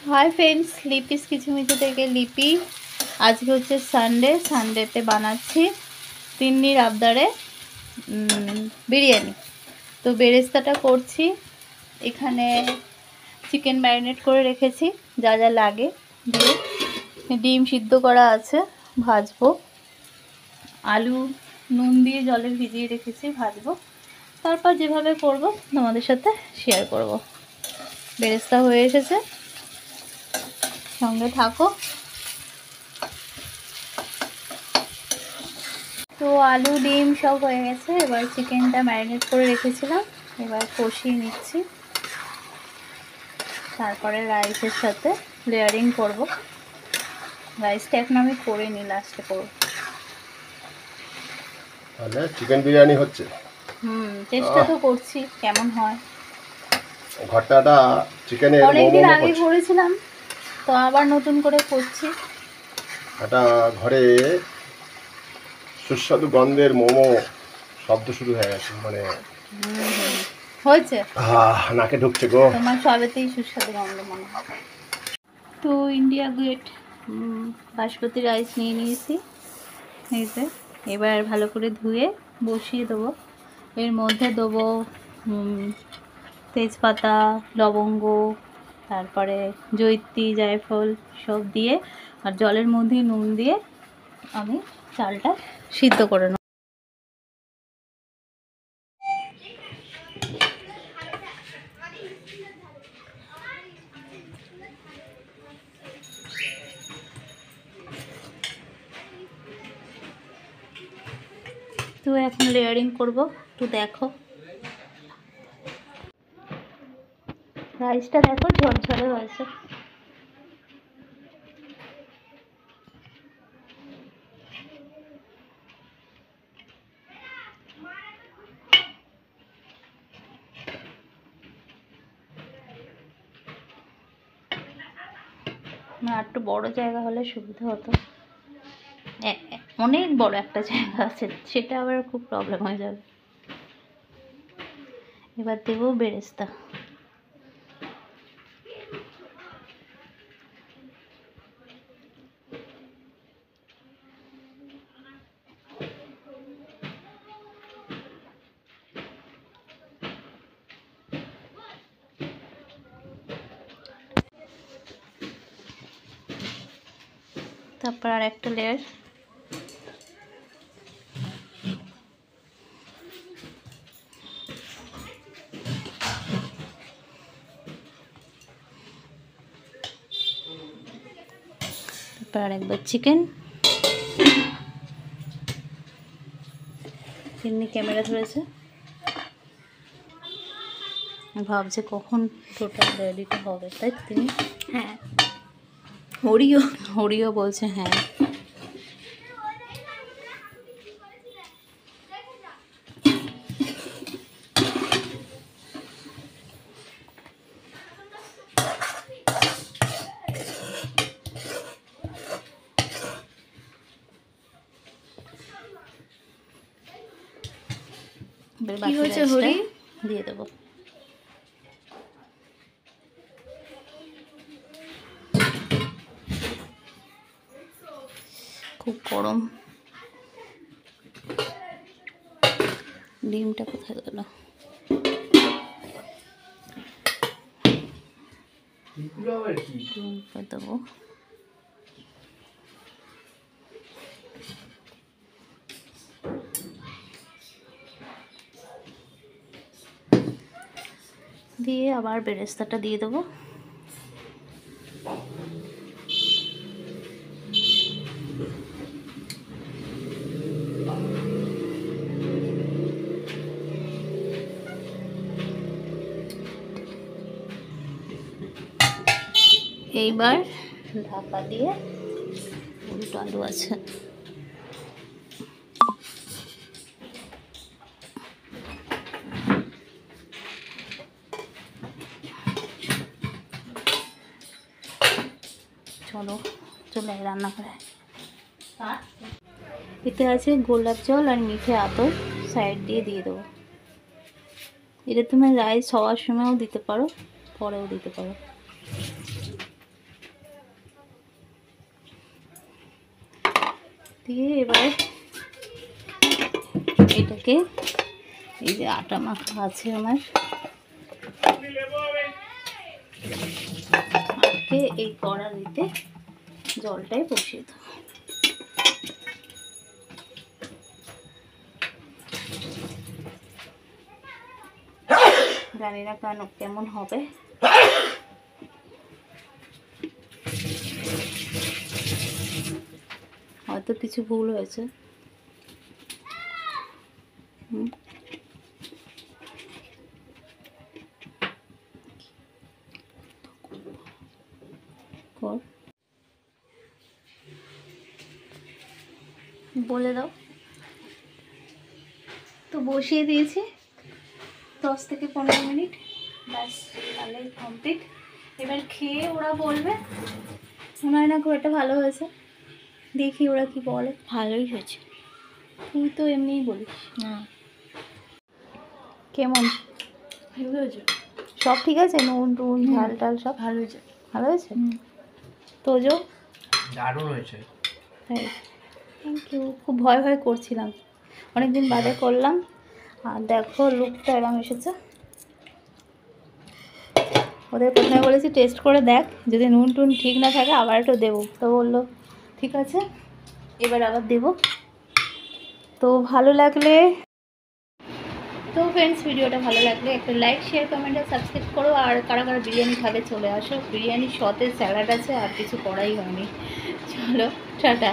Hi friends, Lippes किचुमिचु থেকে লিপি। আজকে হচ্ছে সানডেতে বানাচ্ছি তিন্নির আবদারে বিরিয়ানি। তো বেরেস্তাটা করছি। এখানে চিকেন ম্যারিনেট করে রেখেছি, যা যা লাগে দিয়ে। ডিম সিদ্ধ করা আছে, ভাজবো। আলু নুন দিয়ে জলে ভিজিয়ে রেখেছি, ভাজবো। তারপর যেভাবে করব তোমাদের সাথে শেয়ার করব। বেরেস্তা হয়ে এসেছে, সঙ্গে থাকো। তো আলু ডিম সব হয়ে গেছে। এবার চিকেনটা ম্যারিনেট করে রেখেছিলাম, এবার কষিয়ে নিচ্ছি। তারপরে রাইসের সাথে লেয়ারিং করব। রাইসটা এখন আমি করে নিই, লাস্টে করব। তাহলে চিকেন বিরিয়ানি হচ্ছে। চেষ্টা তো করছি, কেমন হয়। ঘরটাটা চিকেনের অনেকদিন আগে করেছিলাম, তো আবার নতুন করে করছি। এটা ঘরে সুস্বাদু গন্ধের মোমো শব্দ শুরু হয়ে গেছে, মানে হয়েছে, নাকে ঢুকছে গো। তোমার সবেতেই সুস্বাদু গন্ধ মনে হয়। তো ইন্ডিয়া গেট বাসমতি রাইস নিয়ে নিয়েছি। এই যে এবার ভালো করে ধুয়ে বসিয়ে দেবো। এর মধ্যে দেবো তেজপাতা, লবঙ্গ, তারপরে জয়িত্রী, জায়ফল সব দিয়ে, আর জলের মধ্যে নুন দিয়ে আমি চালটা সিদ্ধ করে নেব। তো এখন লেয়ারিং করব, একটু দেখো। রাইসটা দেখো ঝরঝরে হয়েছে। আর একটু বড় জায়গা হলে সুবিধা হতো। অনেক বড় একটা জায়গা আছে, সেটা আবার খুব প্রবলেম হয়ে যাবে। এবার দেবো বেরেস্তা। তারপর আর একটা লেয়ার। তারপর আর একবার চিকেন। তিন্নি ক্যামেরা ধরেছে, ভাবছে কখন টোটাল রেডিটা হবে, তাই তিনি? হ্যাঁ। হরিও বলছে হ্যাঁ। কি হয়েছে হরি? দিয়ে দেবো। খুব গরম। ডিমটা কোথায় গেল? দেবো। দিয়ে আবার বেরেস্তাটা দিয়ে দেবো। এইবার ঢাকা দিয়ে, দুটো আলু আছে, চলো চলে রান্না করে। এতে আছে গোলাপ জল আর মিঠে আতর, সাইড দিয়ে দেবো। এটা তুমি রাইস হওয়ার সময়ও দিতে পারো, পরেও দিতে পারো। দিয়ে এবারে এটাকে, এই যে আটা মাখা আছে আমার, আজকে এই কড়াইতে জলটাই বসিয়ে দেবো। জানি না কেমন হবে, হয়তো কিছু ভুল হয়েছে। বলে দাও তো, বসিয়ে দিয়েছি 10 থেকে 15 মিনিট, ব্যাস তাহলে কমপ্লিট। এবার খেয়ে ওরা বলবে, মনে হয় না খুব একটা ভালো হয়েছে, দেখি ওরা কি বলে। ভালোই হয়েছে। তুই তো এমনিই বলিস না, কেমন ভালো হয়েছে, সব ঠিক আছে? নুন টুন ঝাল টাল সব ভালো হয়েছে। ভালো হয়েছে? তোজো? দারুণ হয়েছে। তাই, থ্যাংক ইউ। খুব ভয় ভয় করছিলাম, অনেকদিন বাদে করলাম। আর দেখো লুকটা এরকম এসেছে। ওদের প্রথমে বলেছি টেস্ট করে দেখ, যদি নুন টুন ঠিক না থাকে আবার একটু দেবো, তো বললো ঠিক আছে, এবার আবার দেবো। তো ভালো লাগলে, তো ফ্রেন্ডস ভিডিওটা ভালো লাগলে একটা লাইক শেয়ার কমেন্ট আর সাবস্ক্রাইব করো। আর কারা কারা বিরিয়ানি খাবে চলে আসো, বিরিয়ানির সাথে স্যালাড আছে, আর কিছু করাই হয়নি। চলো টাটা।